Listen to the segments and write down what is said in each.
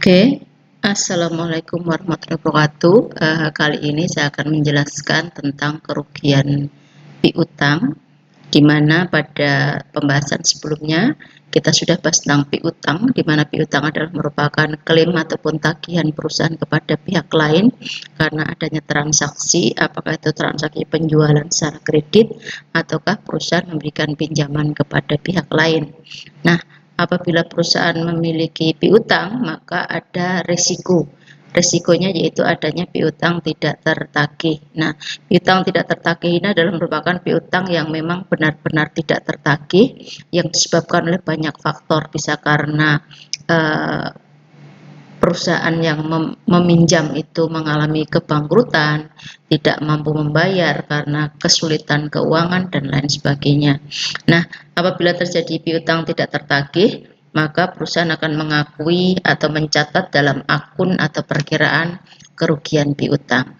Oke, Assalamualaikum warahmatullahi wabarakatuh. Kali ini saya akan menjelaskan tentang kerugian piutang, di mana pada pembahasan sebelumnya kita sudah bahas tentang piutang, di mana piutang adalah merupakan klaim ataupun tagihan perusahaan kepada pihak lain karena adanya transaksi, apakah itu transaksi penjualan secara kredit ataukah perusahaan memberikan pinjaman kepada pihak lain. Nah, apabila perusahaan memiliki piutang, maka ada risiko. Risikonya yaitu adanya piutang tidak tertagih. Nah, piutang tidak tertagih ini adalah merupakan piutang yang memang benar-benar tidak tertagih, yang disebabkan oleh banyak faktor, bisa karena perusahaan yang meminjam itu mengalami kebangkrutan, tidak mampu membayar karena kesulitan keuangan dan lain sebagainya. Nah, apabila terjadi piutang tidak tertagih, maka perusahaan akan mengakui atau mencatat dalam akun atau perkiraan kerugian piutang.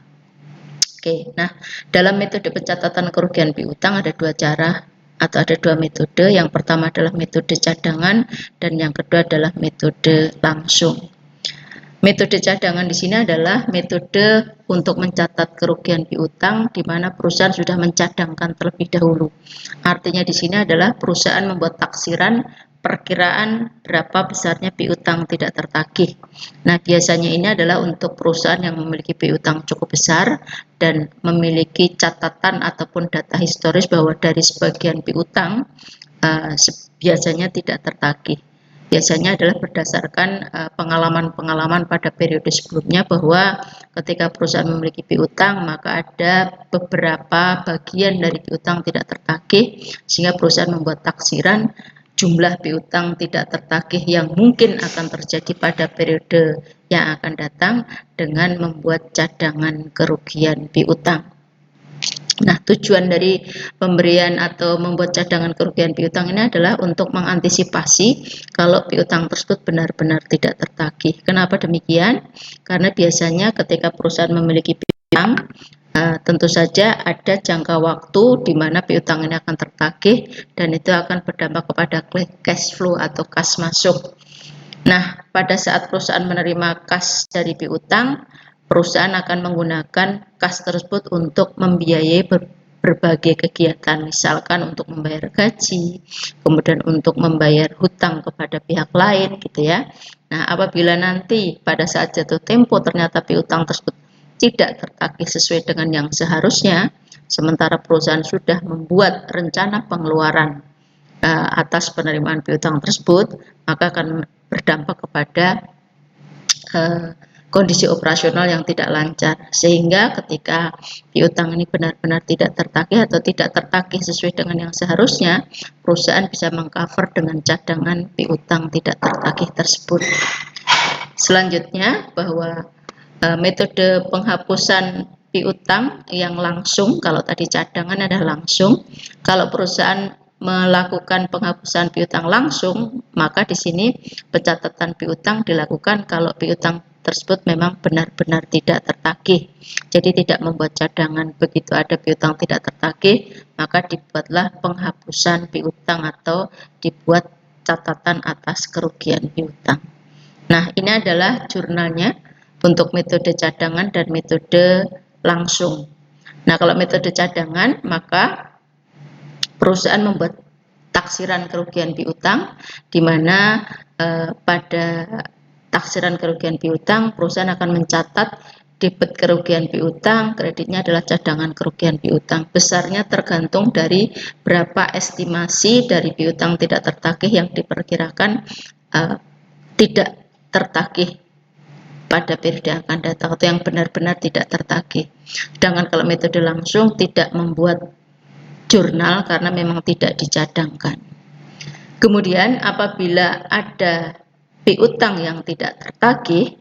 Oke, nah dalam metode pencatatan kerugian piutang ada dua cara atau ada dua metode. Yang pertama adalah metode cadangan dan yang kedua adalah metode langsung. Metode cadangan di sini adalah metode untuk mencatat kerugian piutang di mana perusahaan sudah mencadangkan terlebih dahulu. Artinya di sini adalah perusahaan membuat taksiran perkiraan berapa besarnya piutang tidak tertagih. Nah, biasanya ini adalah untuk perusahaan yang memiliki piutang cukup besar dan memiliki catatan ataupun data historis bahwa dari sebagian piutang biasanya tidak tertagih. Biasanya adalah berdasarkan pengalaman-pengalaman pada periode sebelumnya bahwa ketika perusahaan memiliki piutang maka ada beberapa bagian dari piutang tidak tertagih sehingga perusahaan membuat taksiran jumlah piutang tidak tertagih yang mungkin akan terjadi pada periode yang akan datang dengan membuat cadangan kerugian piutang. Nah, tujuan dari pemberian atau membuat cadangan kerugian piutang ini adalah untuk mengantisipasi kalau piutang tersebut benar-benar tidak tertagih. Kenapa demikian? Karena biasanya ketika perusahaan memiliki piutang, tentu saja ada jangka waktu di mana piutang ini akan tertagih dan itu akan berdampak kepada cash flow atau kas masuk. Nah, pada saat perusahaan menerima kas dari piutang, perusahaan akan menggunakan kas tersebut untuk membiayai berbagai kegiatan, misalkan untuk membayar gaji, kemudian untuk membayar hutang kepada pihak lain, gitu ya. Nah, apabila nanti pada saat jatuh tempo ternyata piutang tersebut tidak tertagih sesuai dengan yang seharusnya, sementara perusahaan sudah membuat rencana pengeluaran atas penerimaan piutang tersebut, maka akan berdampak kepada kondisi operasional yang tidak lancar, sehingga ketika piutang ini benar-benar tidak tertagih atau tidak tertagih sesuai dengan yang seharusnya, perusahaan bisa mengcover dengan cadangan piutang tidak tertagih tersebut. Selanjutnya, bahwa metode penghapusan piutang yang langsung, kalau tadi cadangan adalah langsung, kalau perusahaan melakukan penghapusan piutang langsung, maka di sini pencatatan piutang dilakukan kalau piutang tersebut memang benar-benar tidak tertagih. Jadi tidak membuat cadangan begitu ada piutang tidak tertagih, maka dibuatlah penghapusan piutang atau dibuat catatan atas kerugian piutang. Nah, ini adalah jurnalnya untuk metode cadangan dan metode langsung. Nah, kalau metode cadangan, maka perusahaan membuat taksiran kerugian piutang, di mana pada taksiran kerugian piutang, perusahaan akan mencatat debit kerugian piutang, kreditnya adalah cadangan kerugian piutang. Besarnya tergantung dari berapa estimasi dari piutang tidak tertagih yang diperkirakan tidak tertagih pada periode yang akan datang atau yang benar-benar tidak tertagih. Sedangkan kalau metode langsung tidak membuat jurnal karena memang tidak dicadangkan. Kemudian apabila ada piutang yang tidak tertagih,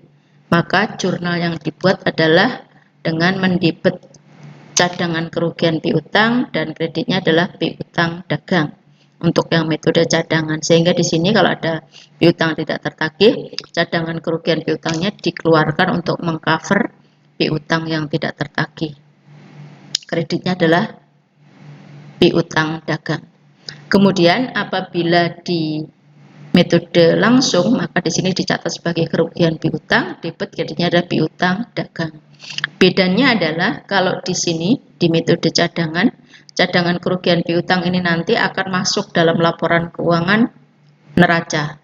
maka jurnal yang dibuat adalah dengan mendebit cadangan kerugian piutang dan kreditnya adalah piutang dagang untuk yang metode cadangan, sehingga di sini kalau ada piutang tidak tertagih, cadangan kerugian piutangnya dikeluarkan untuk mengcover piutang yang tidak tertagih. Kreditnya adalah piutang dagang. Kemudian apabila di metode langsung, maka di sini dicatat sebagai kerugian piutang, debit kreditnya adalah piutang dagang. Bedanya adalah kalau di sini di metode cadangan, cadangan kerugian piutang ini nanti akan masuk dalam laporan keuangan neraca.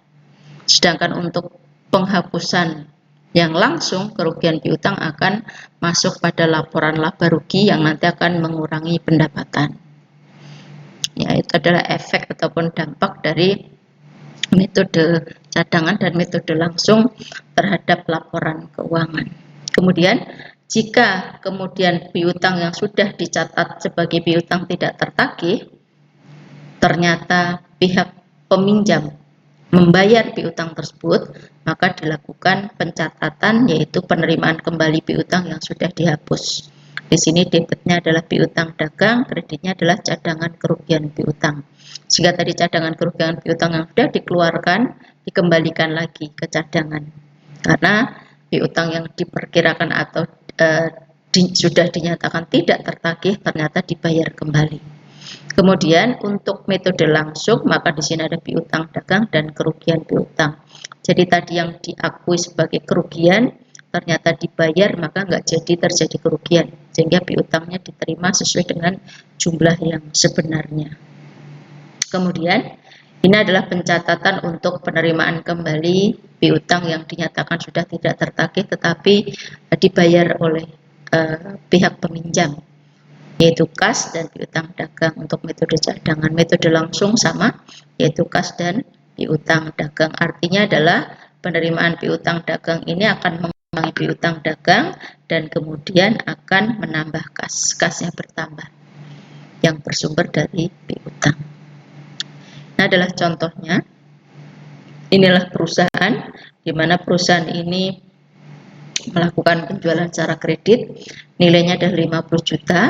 Sedangkan untuk penghapusan yang langsung, kerugian piutang akan masuk pada laporan laba rugi yang nanti akan mengurangi pendapatan. Ya, itu adalah efek ataupun dampak dari metode cadangan dan metode langsung terhadap laporan keuangan. Kemudian, jika kemudian piutang yang sudah dicatat sebagai piutang tidak tertagih, ternyata pihak peminjam membayar piutang tersebut, maka dilakukan pencatatan yaitu penerimaan kembali piutang yang sudah dihapus. Di sini debitnya adalah piutang dagang, kreditnya adalah cadangan kerugian piutang. Sehingga tadi cadangan kerugian piutang yang sudah dikeluarkan dikembalikan lagi ke cadangan. Karena piutang yang diperkirakan atau sudah dinyatakan tidak tertagih ternyata dibayar kembali. Kemudian untuk metode langsung, maka di sini ada piutang dagang dan kerugian piutang. Jadi tadi yang diakui sebagai kerugian ternyata dibayar, maka nggak jadi terjadi kerugian, sehingga piutangnya diterima sesuai dengan jumlah yang sebenarnya. Kemudian ini adalah pencatatan untuk penerimaan kembali piutang yang dinyatakan sudah tidak tertagih tetapi dibayar oleh pihak peminjam, yaitu kas dan piutang dagang. Untuk metode cadangan, metode langsung sama, yaitu kas dan piutang dagang. Artinya adalah penerimaan piutang dagang ini akan mengurangi piutang dagang dan kemudian akan menambah kas. Kasnya bertambah yang bersumber dari piutang. Nah, adalah contohnya. Inilah perusahaan di mana perusahaan ini melakukan penjualan secara kredit, nilainya adalah 50 juta.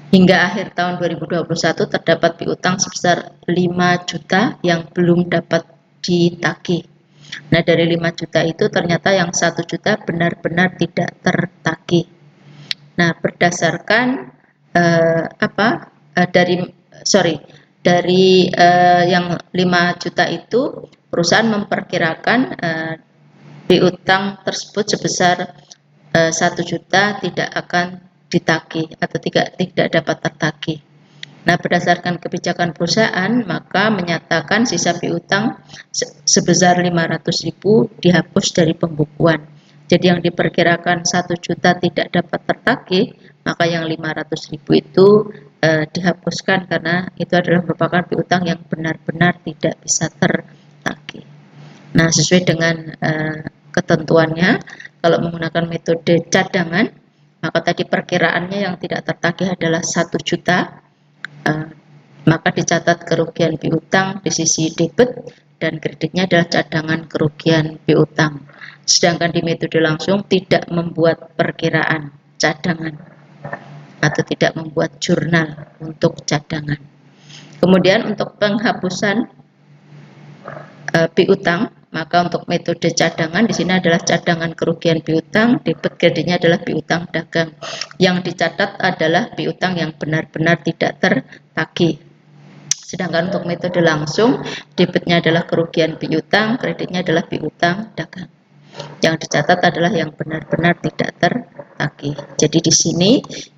Hingga akhir tahun 2021 terdapat piutang sebesar 5 juta yang belum dapat ditagih. Nah, dari 5 juta itu ternyata yang 1 juta benar-benar tidak tertagih. Nah, berdasarkan dari yang 5 juta itu perusahaan memperkirakan piutang tersebut sebesar 1 juta tidak akan ditagih atau tidak dapat tertagih. Nah, berdasarkan kebijakan perusahaan, maka menyatakan sisa piutang sebesar 500.000 dihapus dari pembukuan. Jadi yang diperkirakan 1 juta tidak dapat tertagih, maka yang 500.000 itu dihapuskan karena itu adalah merupakan piutang yang benar-benar tidak bisa tertagih. Nah, sesuai dengan ketentuannya, kalau menggunakan metode cadangan, maka tadi perkiraannya yang tidak tertagih adalah 1 juta, maka dicatat kerugian piutang di sisi debit dan kreditnya adalah cadangan kerugian piutang. Sedangkan di metode langsung tidak membuat perkiraan cadangan atau tidak membuat jurnal untuk cadangan. Kemudian untuk penghapusan piutang, maka untuk metode cadangan di sini adalah cadangan kerugian piutang, debit kreditnya adalah piutang dagang. Yang dicatat adalah piutang yang benar-benar tidak tertagih. Sedangkan untuk metode langsung, debitnya adalah kerugian piutang, kreditnya adalah piutang dagang. Yang dicatat adalah yang benar-benar tidak tertagih. Jadi di sini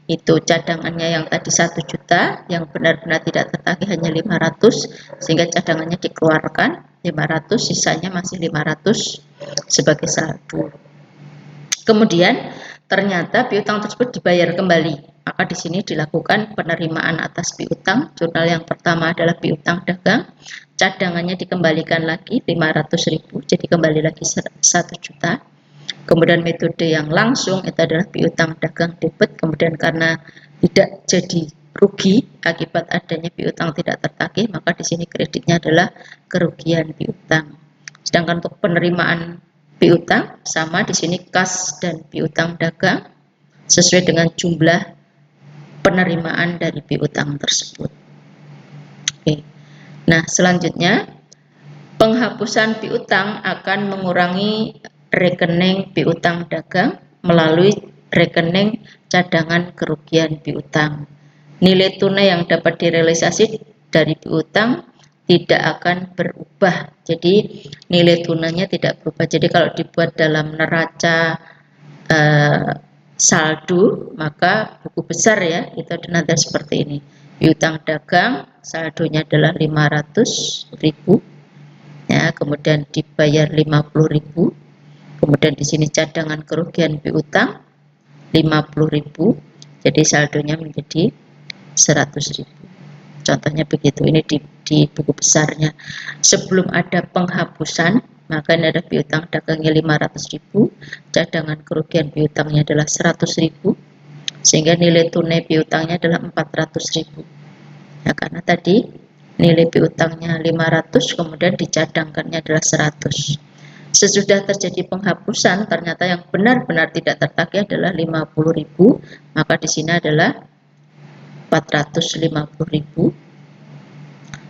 itu cadangannya yang tadi 1 juta, yang benar-benar tidak tertagih hanya 500, sehingga cadangannya dikeluarkan 500, sisanya masih 500 sebagai saldo. Kemudian ternyata piutang tersebut dibayar kembali. Maka di sini dilakukan penerimaan atas piutang. Jurnal yang pertama adalah piutang dagang. Cadangannya dikembalikan lagi 500.000, jadi kembali lagi 1 juta. Kemudian metode yang langsung itu adalah piutang dagang debit. Kemudian karena tidak jadi rugi akibat adanya piutang tidak tertagih, maka di sini kreditnya adalah kerugian piutang. Sedangkan untuk penerimaan piutang sama di sini kas dan piutang dagang sesuai dengan jumlah penerimaan dari piutang tersebut. Oke. Nah, selanjutnya penghapusan piutang akan mengurangi rekening piutang dagang melalui rekening cadangan kerugian piutang. Nilai tunai yang dapat direalisasi dari piutang tidak akan berubah. Jadi nilai tunainya tidak berubah. Jadi kalau dibuat dalam neraca saldo, maka buku besar ya itu nanti seperti ini. Piutang dagang saldonya adalah 500.000 ya, kemudian dibayar 50.000, kemudian di sini cadangan kerugian piutang 50.000, jadi saldonya menjadi 100.000. Contohnya begitu. Ini di buku besarnya. Sebelum ada penghapusan, maka ini ada piutang dagangnya 500.000, cadangan kerugian piutangnya adalah 100.000, sehingga nilai tunai piutangnya adalah 400.000. Ya, karena tadi nilai piutangnya 500, kemudian dicadangkannya adalah 100. Sesudah terjadi penghapusan, ternyata yang benar-benar tidak tertagih adalah 50.000, maka di sini adalah 450.000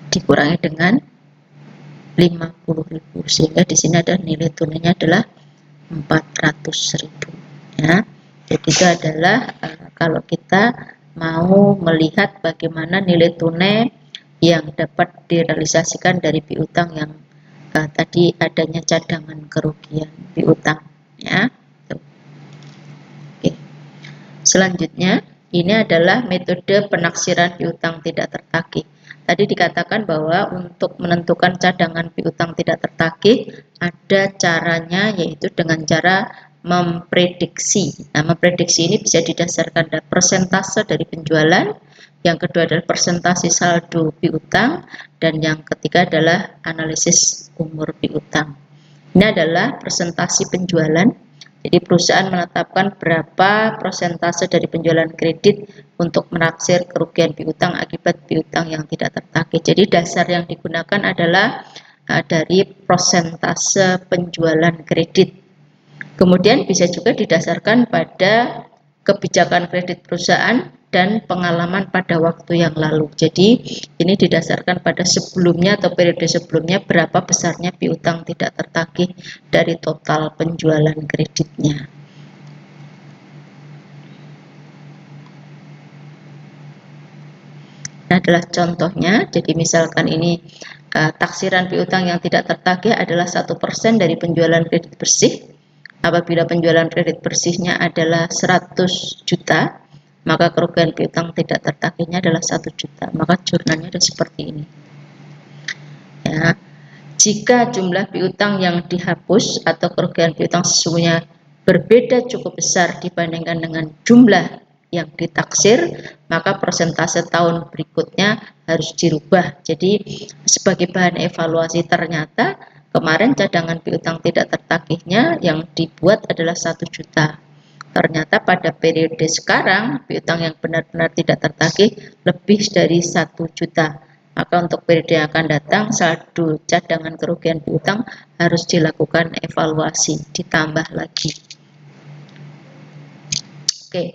dikurangi dengan 50.000, sehingga di sini ada nilai tunainya adalah 400.000 ya. Jadi itu adalah kalau kita mau melihat bagaimana nilai tunai yang dapat direalisasikan dari piutang yang tadi adanya cadangan kerugian piutang ya. Oke. Selanjutnya ini adalah metode penaksiran piutang tidak tertagih. Tadi dikatakan bahwa untuk menentukan cadangan piutang tidak tertagih ada caranya, yaitu dengan cara memprediksi. Nah, memprediksi ini bisa didasarkan dari persentase dari penjualan, yang kedua adalah persentase saldo piutang, dan yang ketiga adalah analisis umur piutang. Ini adalah presentasi penjualan. Jadi perusahaan menetapkan berapa persentase dari penjualan kredit untuk menaksir kerugian piutang akibat piutang yang tidak tertagih. Jadi dasar yang digunakan adalah dari persentase penjualan kredit. Kemudian bisa juga didasarkan pada kebijakan kredit perusahaan dan pengalaman pada waktu yang lalu. Jadi ini didasarkan pada sebelumnya atau periode sebelumnya berapa besarnya piutang tidak tertagih dari total penjualan kreditnya. Ini adalah contohnya. Jadi misalkan ini taksiran piutang yang tidak tertagih adalah 1% dari penjualan kredit bersih. Apabila penjualan kredit bersihnya adalah 100 juta, maka kerugian piutang tidak tertagihnya adalah 1 juta. Maka jurnalnya ada seperti ini. Ya. Jika jumlah piutang yang dihapus atau kerugian piutang sesungguhnya berbeda cukup besar dibandingkan dengan jumlah yang ditaksir, maka persentase tahun berikutnya harus dirubah. Jadi sebagai bahan evaluasi, ternyata kemarin cadangan piutang tidak tertagihnya yang dibuat adalah 1 juta. Ternyata pada periode sekarang piutang yang benar-benar tidak tertagih lebih dari 1 juta. Maka untuk periode yang akan datang saldo cadangan kerugian piutang harus dilakukan evaluasi, ditambah lagi. Oke.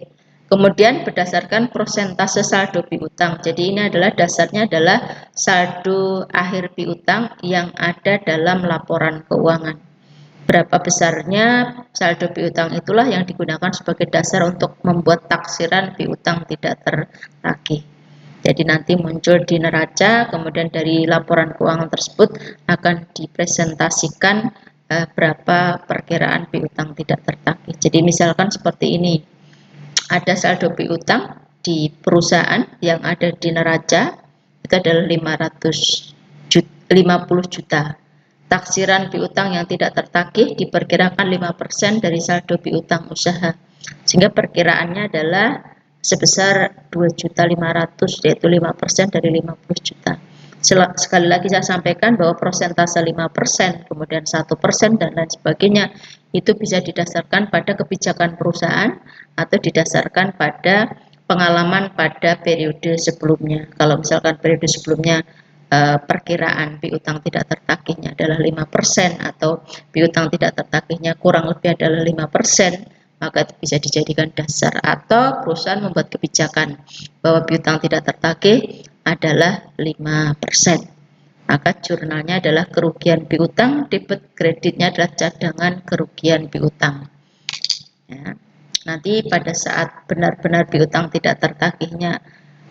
Kemudian berdasarkan persentase saldo piutang. Jadi ini adalah dasarnya adalah saldo akhir piutang yang ada dalam laporan keuangan. Berapa besarnya saldo piutang itulah yang digunakan sebagai dasar untuk membuat taksiran piutang tidak tertagih. Jadi nanti muncul di neraca, kemudian dari laporan keuangan tersebut akan dipresentasikan berapa perkiraan piutang tidak tertagih. Jadi misalkan seperti ini, ada saldo piutang di perusahaan yang ada di neraca itu adalah 50 juta. Taksiran piutang yang tidak tertagih diperkirakan 5% dari saldo piutang usaha, sehingga perkiraannya adalah sebesar 2.500.000, yaitu 5% dari 50 juta. Sekali lagi saya sampaikan bahwa persentase 5%, kemudian 1% dan lain sebagainya itu bisa didasarkan pada kebijakan perusahaan atau didasarkan pada pengalaman pada periode sebelumnya. Kalau misalkan periode sebelumnya perkiraan piutang tidak tertagihnya adalah 5% atau piutang tidak tertagihnya kurang lebih adalah 5%, maka itu bisa dijadikan dasar. Atau perusahaan membuat kebijakan bahwa piutang tidak tertagih adalah 5%, maka jurnalnya adalah kerugian piutang, debit kreditnya adalah cadangan kerugian piutang ya. Nanti pada saat benar-benar piutang tidak tertagihnya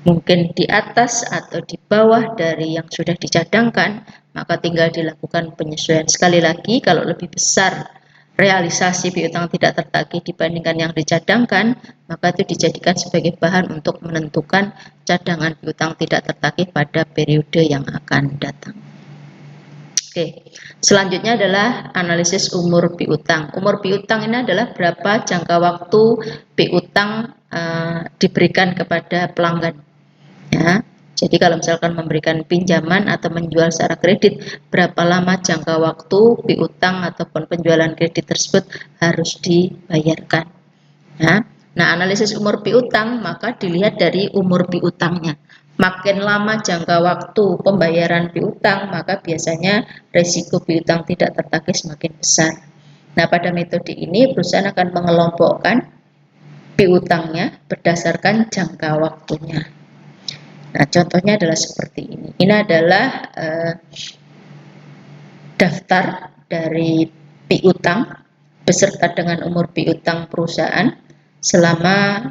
mungkin di atas atau di bawah dari yang sudah dicadangkan, maka tinggal dilakukan penyesuaian. Sekali lagi, kalau lebih besar realisasi piutang tidak tertagih dibandingkan yang dicadangkan, maka itu dijadikan sebagai bahan untuk menentukan cadangan piutang tidak tertagih pada periode yang akan datang. Oke, selanjutnya adalah analisis umur piutang. Umur piutang ini adalah berapa jangka waktu piutang diberikan kepada pelanggan. Ya, jadi kalau misalkan memberikan pinjaman atau menjual secara kredit, berapa lama jangka waktu piutang ataupun penjualan kredit tersebut harus dibayarkan. Ya. Nah, analisis umur piutang maka dilihat dari umur piutangnya. Makin lama jangka waktu pembayaran piutang, maka biasanya risiko piutang tidak tertagih semakin besar. Nah, pada metode ini perusahaan akan mengelompokkan piutangnya berdasarkan jangka waktunya. Nah, contohnya adalah seperti ini. Ini adalah daftar dari piutang beserta dengan umur piutang perusahaan selama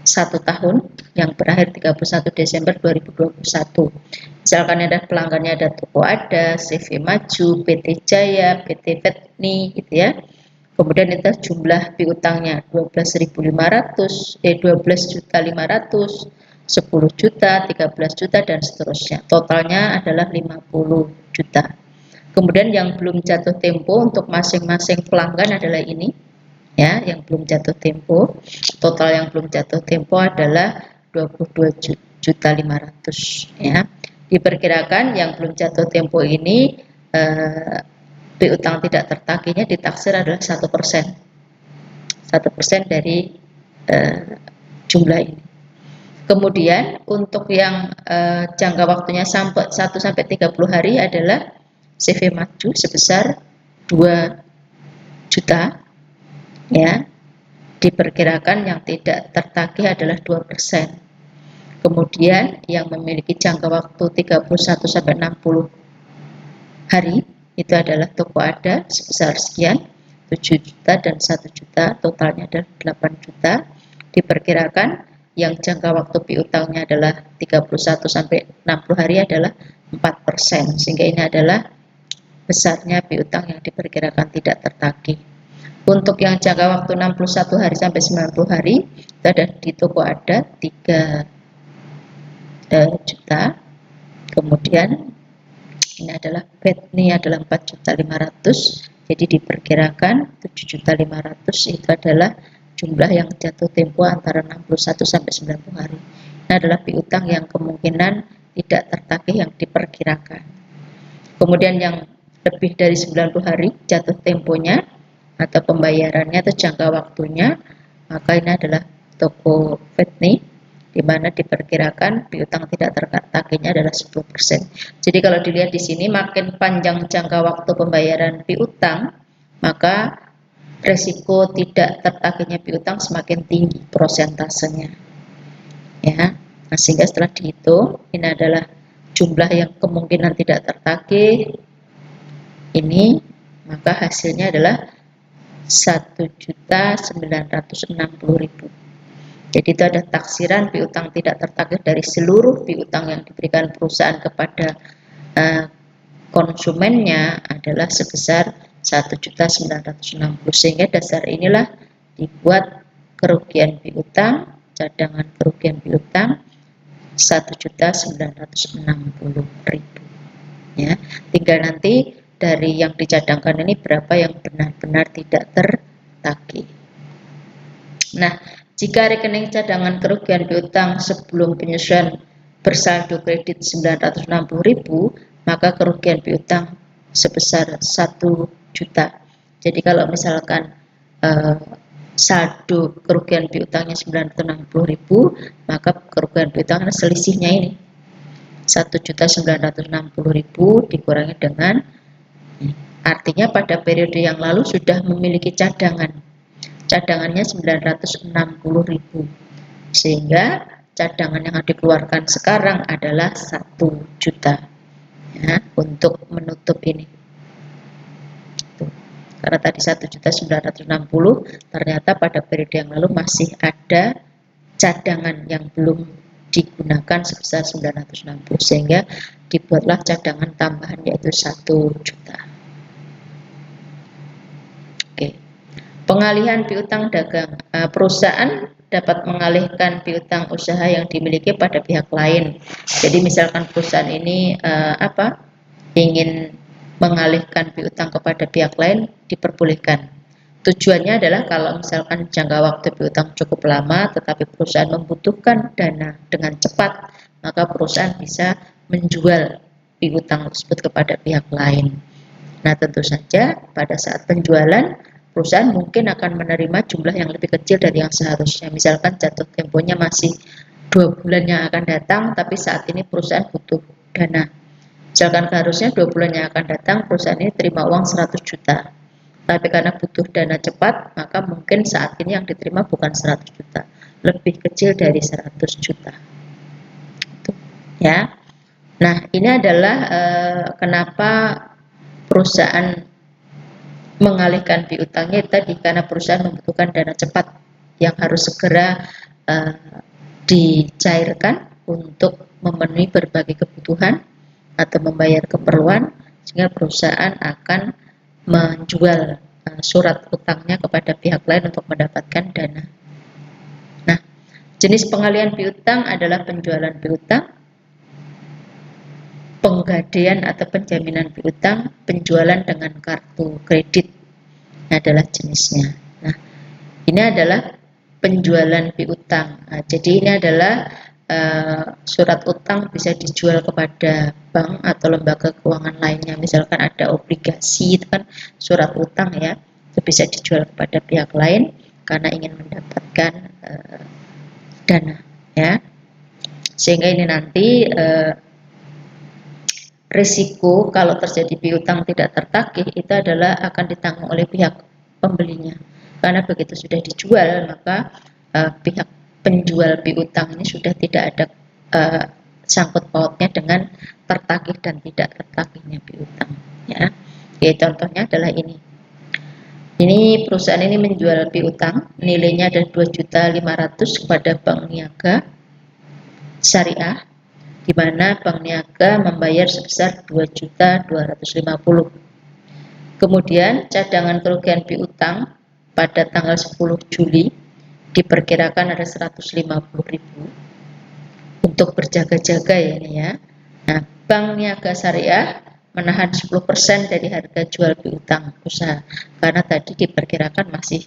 1 tahun yang berakhir 31 Desember 2021. Misalkan ada pelanggannya ada Toko Ada, CV Maju, PT Jaya, PT Vetni gitu ya. Kemudian itu jumlah piutangnya 12.500, 12.500, 10 juta, 13 juta dan seterusnya. Totalnya adalah 50 juta. Kemudian yang belum jatuh tempo untuk masing-masing pelanggan adalah ini. Ya, yang belum jatuh tempo. Total yang belum jatuh tempo adalah 22.500 ya. Diperkirakan yang belum jatuh tempo ini piutang tidak tertagihnya ditaksir adalah 1%. 1% dari jumlah ini. Kemudian untuk yang jangka waktunya sampai 1 sampai 30 hari adalah CV Maju sebesar 2 juta ya. Diperkirakan yang tidak tertagih adalah 2%. Kemudian yang memiliki jangka waktu 31 sampai 60 hari itu adalah Toko Ada sebesar sekian 7 juta dan 1 juta, totalnya adalah 8 juta. Diperkirakan yang jangka waktu piutangnya adalah 31 sampai 60 hari adalah 4%, sehingga ini adalah besarnya piutang yang diperkirakan tidak tertagih. Untuk yang jangka waktu 61 hari sampai 90 hari itu ada di Toko Ada 3 juta. Kemudian ini adalah Vetni adalah 4.500.000. Jadi diperkirakan 7.500.000 itu adalah jumlah yang jatuh tempo antara 61 sampai 90 hari. Ini adalah piutang yang kemungkinan tidak tertagih yang diperkirakan. Kemudian yang lebih dari 90 hari jatuh temponya atau pembayarannya atau jangka waktunya, maka ini adalah Toko Vetni, di mana diperkirakan piutang tidak tertagihnya adalah 10%. Jadi kalau dilihat di sini makin panjang jangka waktu pembayaran piutang, maka resiko tidak tertagihnya piutang semakin tinggi prosentasenya. Ya, nah, sehingga setelah dihitung ini adalah jumlah yang kemungkinan tidak tertagih ini, maka hasilnya adalah 1.960.000. Jadi itu ada taksiran piutang tidak tertagih dari seluruh piutang yang diberikan perusahaan kepada konsumennya adalah sebesar 1.960.000. Sehingga dasar inilah dibuat kerugian piutang, cadangan kerugian piutang 1.960.000. Ya, tinggal nanti dari yang dicadangkan ini berapa yang benar-benar tidak tertagih. Nah, jika rekening cadangan kerugian piutang sebelum penyesuaian bersaldo kredit 960.000, maka kerugian piutang sebesar 1 juta. Jadi kalau misalkan saldo kerugian piutangnya 960.000, maka kerugian piutang selisihnya ini 1.960.000 dikurangi dengan, artinya pada periode yang lalu sudah memiliki cadangannya 960.000, sehingga cadangan yang dikeluarkan sekarang adalah 1 juta ya, untuk menutup ini. Karena tadi 1.960.000, ternyata pada periode yang lalu masih ada cadangan yang belum digunakan sebesar 960, sehingga dibuatlah cadangan tambahan yaitu 1 juta. Oke. Pengalihan piutang dagang. Perusahaan dapat mengalihkan piutang usaha yang dimiliki pada pihak lain. Jadi misalkan perusahaan ini ingin mengalihkan piutang kepada pihak lain, diperbolehkan. Tujuannya adalah kalau misalkan jangka waktu piutang cukup lama tetapi perusahaan membutuhkan dana dengan cepat, maka perusahaan bisa menjual piutang tersebut kepada pihak lain. Nah, tentu saja pada saat penjualan perusahaan mungkin akan menerima jumlah yang lebih kecil dari yang seharusnya. Misalkan jatuh temponya masih 2 bulan yang akan datang, tapi saat ini perusahaan butuh dana. Misalkan seharusnya 2 bulan yang akan datang perusahaan ini terima uang 100 juta. Tapi karena butuh dana cepat, maka mungkin saat ini yang diterima bukan 100 juta, lebih kecil dari 100 juta. Ya. Nah, ini adalah kenapa perusahaan mengalihkan piutangnya tadi, karena perusahaan membutuhkan dana cepat yang harus segera dicairkan untuk memenuhi berbagai kebutuhan atau membayar keperluan, sehingga perusahaan akan menjual surat utangnya kepada pihak lain untuk mendapatkan dana. Nah, jenis pengalihan piutang adalah penjualan piutang, penggadaian atau penjaminan piutang, penjualan dengan kartu kredit adalah jenisnya. Nah, ini adalah penjualan piutang. Jadi ini adalah surat utang bisa dijual kepada bank atau lembaga keuangan lainnya. Misalkan ada obligasi, itu kan surat utang ya, itu bisa dijual kepada pihak lain karena ingin mendapatkan dana ya. Sehingga ini nanti risiko kalau terjadi piutang tidak tertagih itu adalah akan ditanggung oleh pihak pembelinya. Karena begitu sudah dijual, maka pihak penjual piutang ini sudah tidak ada sangkut pautnya dengan tertagih dan tidak tertagihnya piutang ya. Contohnya adalah ini. Ini perusahaan ini menjual piutang, nilainya adalah 2.500.000 kepada Bank Niaga Syariah, di mana Bank Niaga membayar sebesar 2.250.000. Kemudian cadangan kerugian piutang pada tanggal 10 Juli diperkirakan ada 150.000 untuk berjaga-jaga ya ini ya. Nah, Bank Niaga Syariah menahan 10% dari harga jual piutang usaha karena tadi diperkirakan masih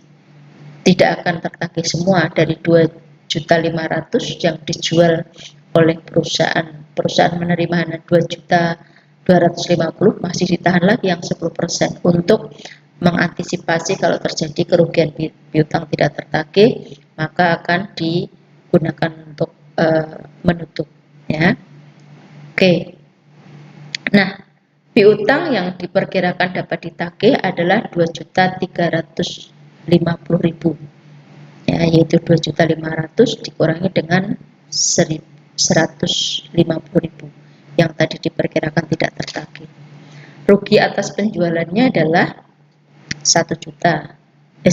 tidak akan tertagih semua dari 2.500.000 yang dijual oleh perusahaan menerima hanya 2.250.000, masih ditahan lagi yang 10% untuk mengantisipasi kalau terjadi kerugian piutang tidak tertagih, maka akan digunakan untuk menutup ya. Oke. Nah, piutang yang diperkirakan dapat ditagih adalah 2.350.000 ya, yaitu 2.500.000 dikurangi dengan 150.000 yang tadi diperkirakan tidak tertagih. Rugi atas penjualannya adalah 100.000,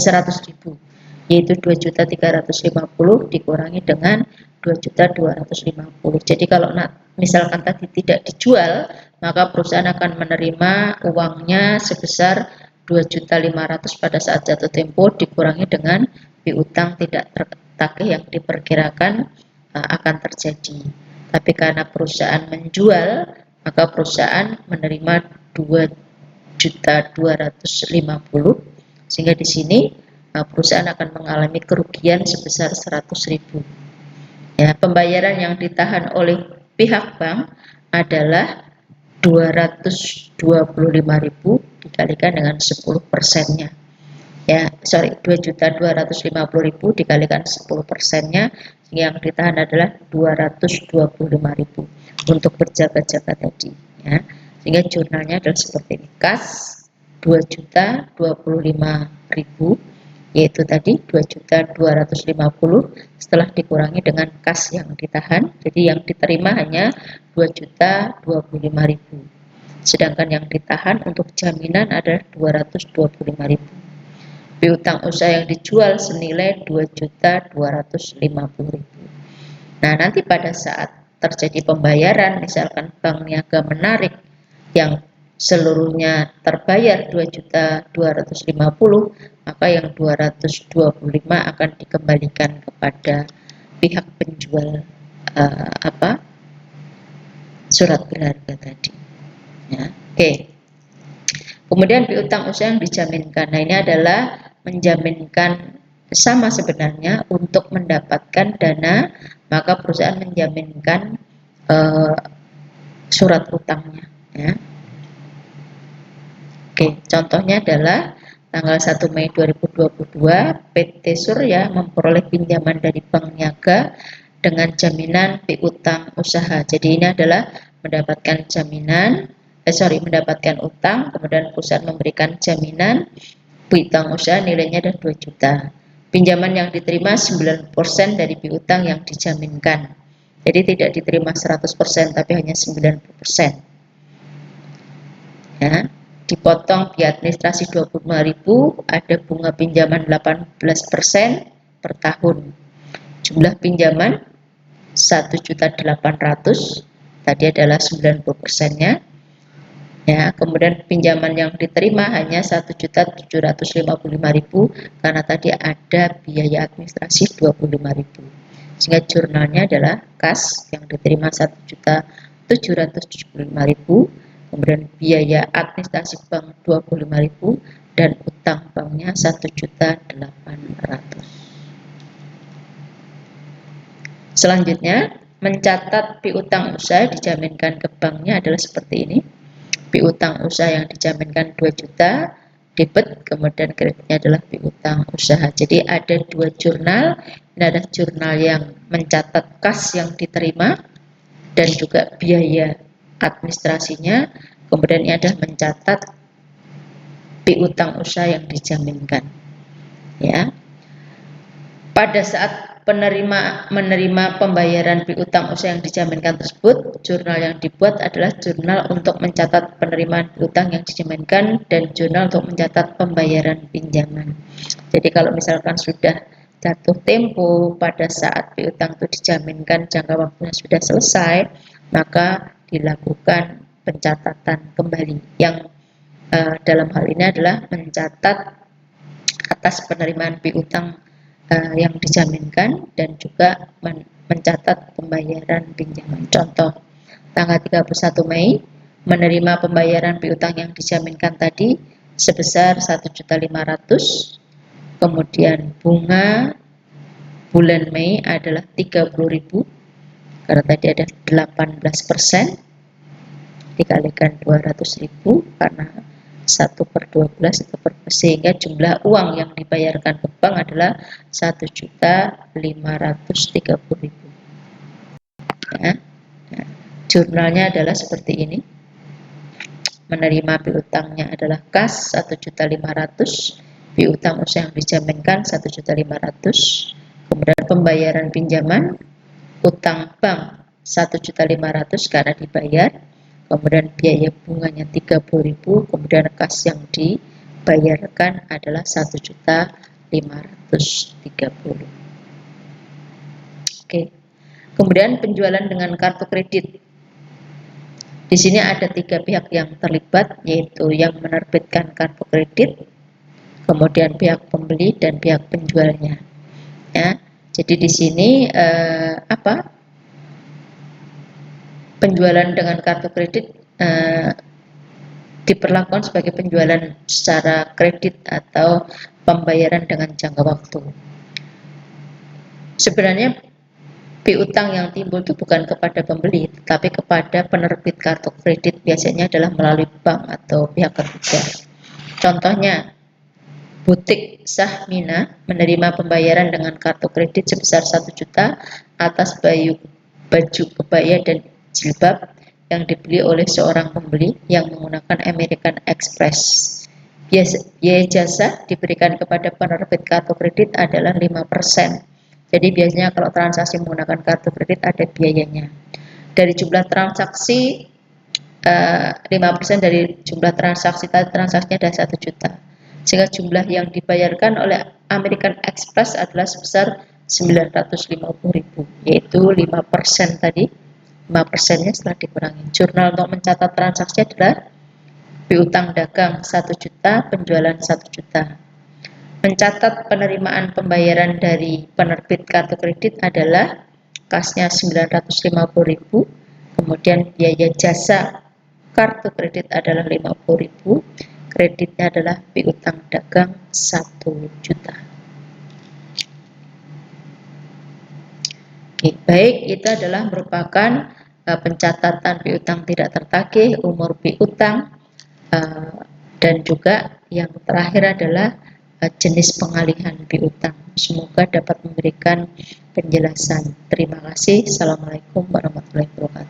yaitu 2.350 dikurangi dengan 2.250. Jadi kalau misalkan tadi tidak dijual, maka perusahaan akan menerima uangnya sebesar 2.500.000 pada saat jatuh tempo dikurangi dengan piutang tidak tertagih yang diperkirakan akan terjadi. Tapi karena perusahaan menjual, maka perusahaan menerima 2.250.000, sehingga di sini perusahaan akan mengalami kerugian sebesar 100.000. Ya, pembayaran yang ditahan oleh pihak bank adalah 225.000 dikalikan dengan 10%-nya. Ya, 2.250.000 dikalikan 10%-nya, yang ditahan adalah 225.000 untuk berjaga-jaga tadi ya. Sehingga jurnalnya adalah seperti ini. Kas 2.025.000, yaitu tadi 2.250 setelah dikurangi dengan kas yang ditahan, jadi yang diterima hanya 2.025.000, sedangkan yang ditahan untuk jaminan adalah 225.000. Piutang usaha yang dijual senilai 2.250.000. Nah, nanti pada saat terjadi pembayaran, misalkan bank niaga menarik yang seluruhnya terbayar 2.250.000, maka yang 225 akan dikembalikan kepada pihak penjual surat berharga tadi. Ya, oke. Kemudian piutang usaha yang dijaminkan. Nah, ini adalah menjaminkan sama sebenarnya untuk mendapatkan dana, maka perusahaan menjaminkan surat utangnya. Ya. Oke, contohnya adalah tanggal 1 Mei 2022, PT Surya memperoleh pinjaman dari Bank Niaga dengan jaminan piutang usaha. Jadi ini adalah mendapatkan jaminan, mendapatkan utang, kemudian perusahaan memberikan jaminan piutang usaha nilainya adalah 2 juta. Pinjaman yang diterima 9% dari piutang yang dijaminkan. Jadi tidak diterima 100% tapi hanya 90%. Ya, dipotong biaya administrasi 25.000, ada bunga pinjaman 18% per tahun. Jumlah pinjaman 1.800.000, tadi adalah 90%-nya. Ya, kemudian pinjaman yang diterima hanya 1.755.000 karena tadi ada biaya administrasi 25.000. Sehingga jurnalnya adalah kas yang diterima 1.775.000, kemudian biaya administrasi bank 25.000 dan utang banknya 1.800.000. Selanjutnya, mencatat piutang usaha dijaminkan ke banknya adalah seperti ini. Piutang usaha yang dijaminkan 2 juta, debit, kemudian kreditnya adalah piutang usaha. Jadi ada dua jurnal, ini ada jurnal yang mencatat kas yang diterima dan juga biaya administrasinya, kemudian ini ada mencatat piutang usaha yang dijaminkan. Ya. Pada saat menerima pembayaran piutang usaha yang dijaminkan tersebut, jurnal yang dibuat adalah jurnal untuk mencatat penerimaan piutang yang dijaminkan dan jurnal untuk mencatat pembayaran pinjaman. Jadi kalau misalkan sudah jatuh tempo pada saat piutang itu dijaminkan jangka waktunya sudah selesai, maka dilakukan pencatatan kembali yang dalam hal ini adalah mencatat atas penerimaan piutang yang dijaminkan dan juga mencatat pembayaran pinjaman. Contoh, tanggal 31 Mei menerima pembayaran piutang yang dijaminkan tadi sebesar 1.500.000, kemudian bunga bulan Mei adalah 30.000 karena tadi ada 18% dikalikan 200.000 karena 1/12 itu sehingga jumlah uang yang dibayarkan ke bank adalah 1.530.000. Ya. Nah, jurnalnya adalah seperti ini. Menerima piutangnya adalah kas 1.500.000, piutang usaha yang dijaminkan 1.500.000, kemudian pembayaran pinjaman utang bank 1.500.000 karena dibayar, kemudian biaya bunganya 30.000, kemudian kas yang dibayarkan adalah 1.530.000. Oke. Kemudian penjualan dengan kartu kredit. Di sini ada 3 pihak yang terlibat, yaitu yang menerbitkan kartu kredit, kemudian pihak pembeli dan pihak penjualnya. Ya. Jadi di sini penjualan dengan kartu kredit diperlakukan sebagai penjualan secara kredit atau pembayaran dengan jangka waktu. Sebenarnya piutang yang timbul itu bukan kepada pembeli, tetapi kepada penerbit kartu kredit, biasanya adalah melalui bank atau pihak ketiga. Contohnya, Butik Sahmina menerima pembayaran dengan kartu kredit sebesar 1 juta atas baju kebaya dan jilbab yang dibeli oleh seorang pembeli yang menggunakan American Express. Biaya jasa diberikan kepada penerbit kartu kredit adalah 5%. Jadi biasanya kalau transaksi menggunakan kartu kredit ada biayanya. Dari jumlah transaksi 5% dari jumlah transaksinya ada 1 juta. Sehingga jumlah yang dibayarkan oleh American Express adalah sebesar 950.000, yaitu 5% tadi. 5%-nya setelah dikurangi. Jurnal untuk mencatat transaksi adalah piutang dagang 1 juta, penjualan 1 juta. Mencatat penerimaan pembayaran dari penerbit kartu kredit adalah kasnya 950.000, kemudian biaya jasa kartu kredit adalah 50.000, kreditnya adalah piutang dagang 1 juta. Oke, baik, itu adalah merupakan pencatatan piutang tidak tertagih, umur piutang, dan juga yang terakhir adalah jenis pengalihan piutang. Semoga dapat memberikan penjelasan. Terima kasih. Assalamualaikum warahmatullahi wabarakatuh.